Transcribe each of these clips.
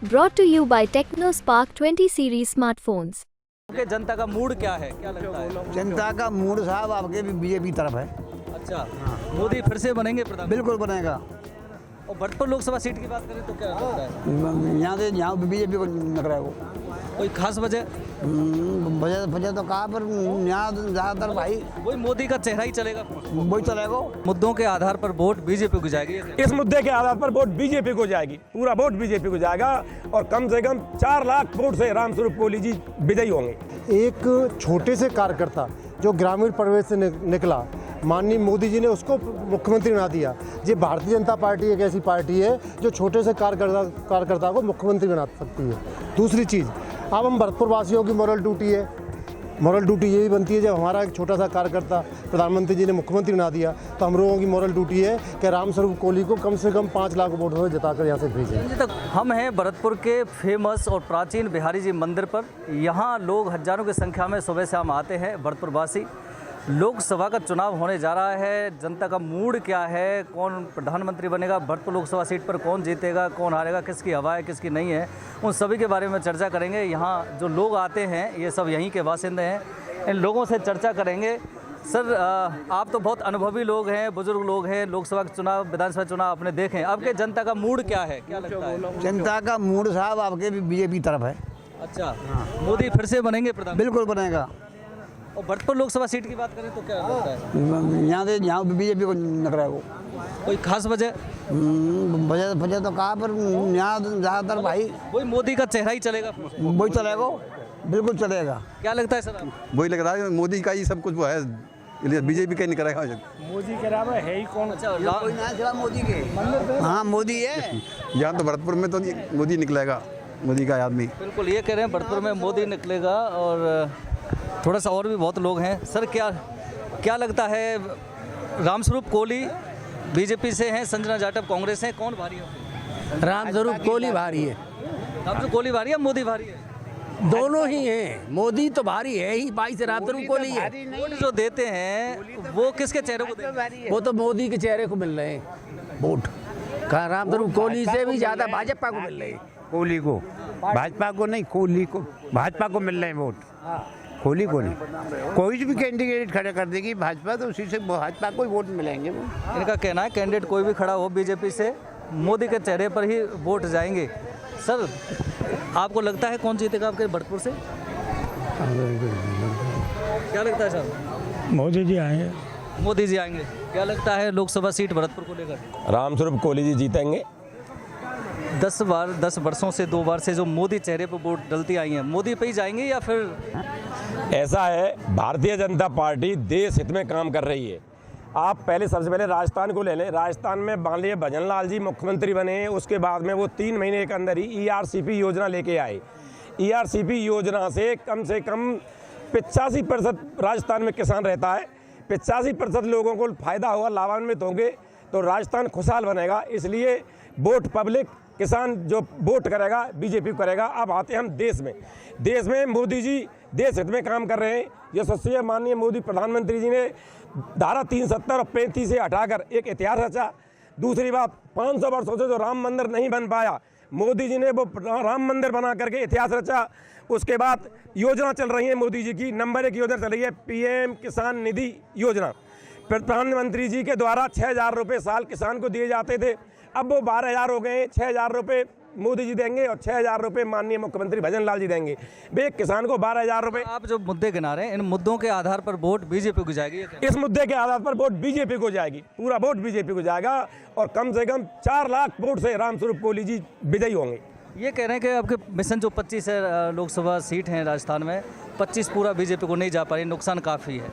Brought to you by TechnoSpark 20 series smartphones. के जनता का mood क्या है, क्या लगता है? जनता का मूड साहब आपके भी बीजेपी तरफ है। अच्छा, मोदी फिर से बनेंगे प्रधानमंत्री? बिल्कुल बनेगा। और भरतपुर लोकसभा सीट की बात करें तो क्या लगता है? यहाँ बीजेपी को लग रहा है वो। कोई खास वजह? वजह तो कहा, पर यहाँ ज़्यादातर भाई वही मोदी का चेहरा ही चलेगा। वही चलेगा। मुद्दों के आधार पर वोट बीजेपी को जाएगी। इस मुद्दे के आधार पर वोट बीजेपी को जाएगी, पूरा वोट बीजेपी को जाएगा और कम से कम 4 लाख वोट से रामस्वरूप कोहली जी विजयी होंगे। एक छोटे से कार्यकर्ता जो ग्रामीण परिवेश से निकला, माननीय मोदी जी ने उसको मुख्यमंत्री बना दिया। ये भारतीय जनता पार्टी एक ऐसी पार्टी है जो छोटे से कार्यकर्ता को मुख्यमंत्री बना सकती है। दूसरी चीज़, अब हम भरतपुर वासियों की मॉरल ड्यूटी है, मॉरल ड्यूटी यही बनती है जब हमारा एक छोटा सा कार्यकर्ता प्रधानमंत्री जी ने मुख्यमंत्री बना दिया, तो हम लोगों की मॉरल ड्यूटी है कि रामस्वरूप कोहली को कम से कम 5 लाख वोट से जिताकर यहाँ से भेजें। तक हम हैं भरतपुर के फेमस और प्राचीन बिहारी जी मंदिर पर। यहाँ लोग हजारों की संख्या में सुबह शाम आते हैं। भरतपुर वासी, लोकसभा का चुनाव होने जा रहा है, जनता का मूड क्या है, कौन प्रधानमंत्री बनेगा, भरतपुर लोकसभा सीट पर कौन जीतेगा, कौन हारेगा, किसकी हवा है, किसकी नहीं है, उन सभी के बारे में चर्चा करेंगे। यहाँ जो लोग आते हैं ये सब यहीं के बासिंदे हैं, इन लोगों से चर्चा करेंगे। सर, आप तो बहुत अनुभवी लोग हैं, बुजुर्ग लोग हैं, लोकसभा के चुनाव, विधानसभा चुनाव आपने देखे हैं। आपके जनता का मूड क्या है, क्या लगता है? जनता का मूड साहब आपके भी बीजेपी तरफ है। अच्छा, मोदी फिर से बनेंगे प्रधानमंत्री? बिल्कुल बनेगा। और भरतपुर लोकसभा सीट की बात करें तो क्या लगता है? यहाँ बीजेपी को लग रहा है वो। कोई खास वजह? वजह तो कहा, पर यहाँ ज़्यादातर भाई वही मोदी का चेहरा ही चलेगा। वही चलेगा। बिल्कुल चलेगा। क्या लगता है सर आपको? वही लग रहा है, मोदी का ही सब कुछ वो है, बीजेपी का ही नहीं करेगा। मोदी के अलावा है ही कौन? अच्छा, मोदी के, हाँ मोदी है। यहाँ तो भरतपुर में तो मोदी निकलेगा, मोदी का आदमी। बिल्कुल, ये कह रहे हैं भरतपुर में मोदी निकलेगा। और थोड़ा सा और भी बहुत लोग हैं। सर, क्या लगता है, रामस्वरूप कोहली बीजेपी से हैं, संजना जाटव कांग्रेस हैं, कौन भारी है? रामस्वरूप कोहली भारी है। रामस्वरूप कोहली भारी है, मोदी भारी है? दोनों ही हैं। मोदी तो भारी है ही, 22 रामस्वरूप कोहली है। वोट जो देते हैं वो किसके चेहरे को देते हैं? वो तो मोदी के चेहरे को मिल रहे हैं वोट। रामस्वरूप कोहली से भी ज्यादा भाजपा को मिल रहे हैं। कोहली को, भाजपा को नहीं, कोहली को, भाजपा को मिल रहे हैं वोट, कोहली को नहीं। कोई भी कैंडिडेट खड़ा कर देगी भाजपा, तो उसी से भाजपा को ही वोट मिलेंगे। इनका कहना है कैंडिडेट कोई भी खड़ा हो बीजेपी से, मोदी के चेहरे पर ही वोट जाएंगे। सर, आपको लगता है कौन जीतेगा आपके भरतपुर से? क्या लगता है सर? मोदी जी आएंगे। मोदी जी आएंगे। क्या लगता है लोकसभा सीट भरतपुर को लेकर? रामस्वरूप कोहली जी जीतेंगे। 10 वर्षों से 2 बार से जो मोदी चेहरे पर वोट डलती आई हैं, मोदी पे ही जाएंगे या फिर? ऐसा है, भारतीय जनता पार्टी देश हित में काम कर रही है। आप सबसे पहले राजस्थान को ले लें। राजस्थान में मान लीजिए भजनलाल जी मुख्यमंत्री बने, उसके बाद में वो 3 महीने के अंदर ही ERCP योजना लेके आए। ERCP योजना से कम 85% राजस्थान में किसान रहता है। 85% लोगों को फ़ायदा होगा, लाभान्वित होंगे, तो राजस्थान खुशहाल बनेगा। इसलिए वोट पब्लिक, किसान जो वोट करेगा बीजेपी करेगा। अब आते हैं हम देश में मोदी जी देश हित में काम कर रहे हैं। यशस्वी माननीय मोदी प्रधानमंत्री जी ने धारा 370 और 35 से हटाकर एक इतिहास रचा। दूसरी बात, 500 वर्षों से जो राम मंदिर नहीं बन पाया, मोदी जी ने वो राम मंदिर बना करके इतिहास रचा। उसके बाद योजना चल रही है मोदी जी की, नंबर 1 योजना चल रही है PM किसान निधि योजना। प्रधानमंत्री जी के द्वारा 6,000 रुपये साल किसान को दिए जाते थे, अब वो 12,000 हो गए। 6,000 रुपये मोदी जी देंगे और 6,000 रुपये माननीय मुख्यमंत्री भजनलाल जी देंगे। वे किसान को 12,000 रुपये। आप जो मुद्दे गिना रहे हैं, इन मुद्दों के आधार पर वोट बीजेपी को जाएगी? इस मुद्दे के आधार पर वोट बीजेपी को जाएगी, पूरा वोट बीजेपी को जाएगा और कम से कम 4 लाख वोट से रामस्वरूप कोहली जी विजयी होंगे। ये कह रहे हैं कि आपके मिशन जो 25 है लोकसभा सीट हैं राजस्थान में, 25 पूरा बीजेपी को नहीं जा पा रही, नुकसान काफ़ी है।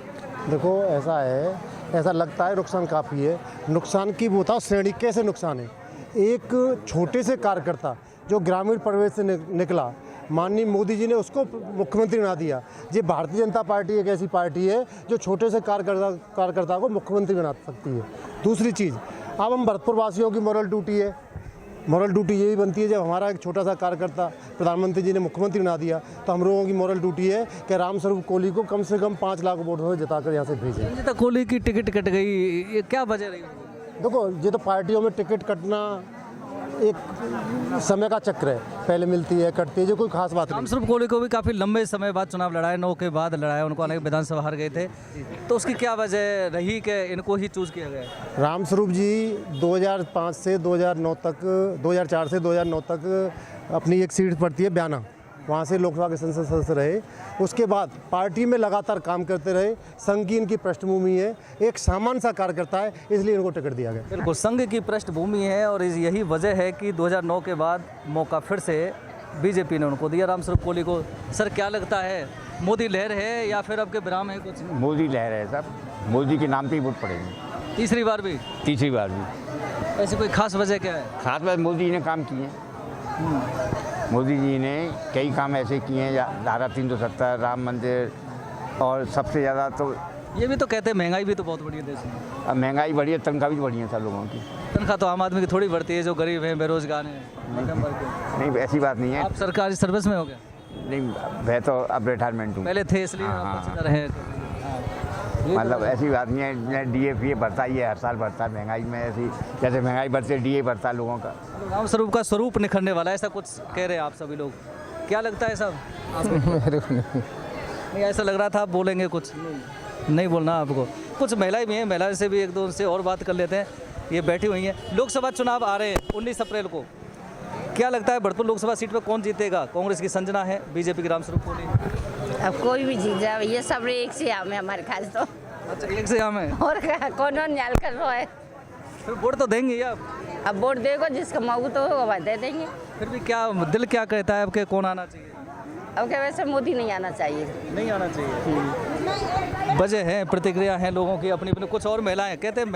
देखो, ऐसा है, ऐसा लगता है नुकसान काफ़ी है। नुकसान की वो बताओ श्रेणी कैसे नुकसान है। एक छोटे से कार्यकर्ता जो ग्रामीण परिवेश से निकला, माननीय मोदी जी ने उसको मुख्यमंत्री बना दिया। ये भारतीय जनता पार्टी एक ऐसी पार्टी है जो छोटे से कार्यकर्ता को मुख्यमंत्री बना सकती है। दूसरी चीज़, अब हम भरतपुर वासियों की मॉरल ड्यूटी है, मॉरल ड्यूटी यही बनती है जब हमारा एक छोटा सा कार्यकर्ता प्रधानमंत्री जी ने मुख्यमंत्री बना दिया, तो हम लोगों की मॉरल ड्यूटी है कि रामस्वरूप कोहली को कम से कम 5 लाख वोट से जिताकर यहाँ से भेजें। कोहली की टिकट कट गई, ये क्या वजह रही? देखो, ये तो पार्टियों में टिकट कटना एक समय का चक्र है, पहले मिलती है कटती है, जो कोई खास बात नहीं। रामस्वरूप कोहली को भी काफ़ी लंबे समय बाद चुनाव लड़ाए, 9 के बाद लड़ाया, उनको हालांकि विधानसभा हार गए थे, तो उसकी क्या वजह रही कि इनको ही चूज़ किया गया? रामस्वरूप जी 2005 से 2009 तक, 2004 से 2009 तक अपनी एक सीट पड़ती है बयाना, वहाँ से लोकसभा के संसद सदस्य रहे। उसके बाद पार्टी में लगातार काम करते रहे। संघ की इनकी पृष्ठभूमि है, एक सामान्य सा कार्यकर्ता है, इसलिए इनको टिकट दिया गया। बिल्कुल, संघ की पृष्ठभूमि है और यही वजह है कि 2009 के बाद मौका फिर से बीजेपी ने उनको दिया, रामस्वरूप कोहली को। सर, क्या लगता है, मोदी लहर है या फिर अब के विराम है कुछ? मोदी लहर है सब, मोदी के नाम पे ही वोट पड़ेगी। तीसरी बार भी? तीसरी बार भी। ऐसी कोई खास वजह क्या है? खास बात, मोदी ने काम किए। मोदी जी ने कई काम ऐसे किए हैं, धारा 370, राम मंदिर, और सबसे ज़्यादा तो ये भी तो कहते हैं महंगाई भी तो बहुत बढ़ी है देश में। अब महंगाई बढ़ी है, तनख्वाह भी बढ़ी है सब लोगों की। तनख्वाह तो आम आदमी की थोड़ी बढ़ती है, जो गरीब हैं, बेरोजगार हैं, मध्यम वर्ग के। नहीं, ऐसी बात नहीं है। आप सरकारी सर्विस में हो गया? नहीं, मैं तो अब रिटायरमेंट हूँ। पहले थे इसलिए हाँ, आप हाँ। बचत रहे। मतलब ऐसी बात नहीं है, DA बढ़ता ही है, हर साल बढ़ता है। महंगाई में ऐसी, जैसे महंगाई बढ़ती है, DA बढ़ता है लोगों का। रामस्वरूप का स्वरूप निखरने वाला है, ऐसा कुछ कह रहे हैं आप सभी लोग, क्या लगता है सब आपको? नहीं, ऐसा लग रहा था आप बोलेंगे कुछ। नहीं बोलना आपको। कुछ महिलाएं भी हैं, महिलाओं से भी एक दो उनसे और बात कर लेते हैं। ये बैठी हुई हैं। लोकसभा चुनाव आ रहे हैं 19 अप्रैल को, क्या लगता है भरतपुर लोकसभा सीट पर कौन जीतेगा? कांग्रेस की संजना है, बीजेपी की रामस्वरूप कोहली? अब कोई भी जीत जाए, ये सब एक से आम है हमारे ख्याल तो। अच्छा, एक से हम है और कौन न्याल कर रहा है? फिर वोट तो देंगे आप? अब वोट देगा जिसका मऊ तो होगा वह दे देंगे। फिर भी क्या दिल क्या कहता है आपके, कौन आना चाहिए? अब क्या, वैसे मोदी नहीं आना चाहिए। नहीं आना चाहिए। वजह है, प्रतिक्रिया है लोगों की अपनी अपनी। कुछ और महिलाएं कहते हैं,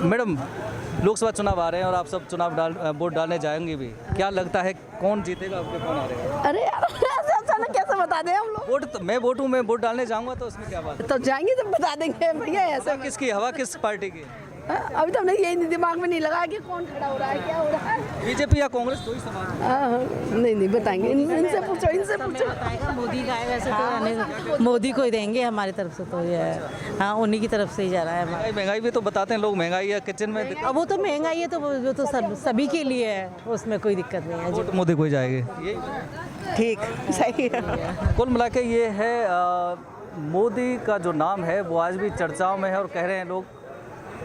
मैडम लोकसभा चुनाव आ रहे हैं और आप सब वोट डालने जाएंगे भी, क्या लगता है कौन जीतेगा आपके, कौन आ रहा है? अरे यार, ऐसा कैसे बता दें हम लोग? वोट तो मैं वोट डालने जाऊंगा, तो उसमें क्या बात है? तो जाएंगे तो बता देंगे भैया। ऐसा किसकी हवा, किस पार्टी की? अभी तो हमने ये दिमाग में नहीं लगा कि कौन खड़ा हो रहा है, क्या हो रहा है। बीजेपी या कांग्रेस, दो ही सवाल है। नहीं बताएंगे, इनसे पूछो, इनसे पूछो। मोदी का है वैसे तो, मोदी को ही देंगे हमारी तरफ से, तो ये है। हाँ, उन्हीं की तरफ से ही जा रहा है। महंगाई भी तो बताते हैं लोग, महंगाई है किचन में। अब वो तो महंगाई है, तो वो तो सभी के लिए है, उसमें कोई दिक्कत नहीं है। वोट मोदी को ही जाएगी। ठीक, सही है। कुल मिला के ये है, मोदी का जो नाम है वो आज भी चर्चाओं में है और कह रहे हैं लोग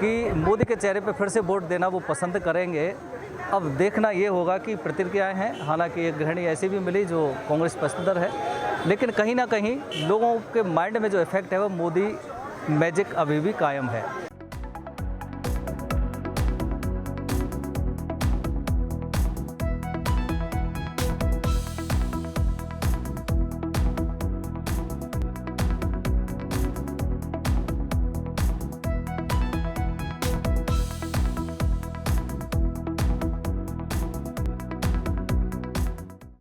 कि मोदी के चेहरे पे फिर से वोट देना वो पसंद करेंगे। अब देखना ये होगा कि प्रतिक्रियाएं हैं। हालांकि एक गृहिणी ऐसी भी मिली जो कांग्रेस पसंदर है, लेकिन कहीं ना कहीं लोगों के माइंड में जो इफेक्ट है वो मोदी मैजिक अभी भी कायम है।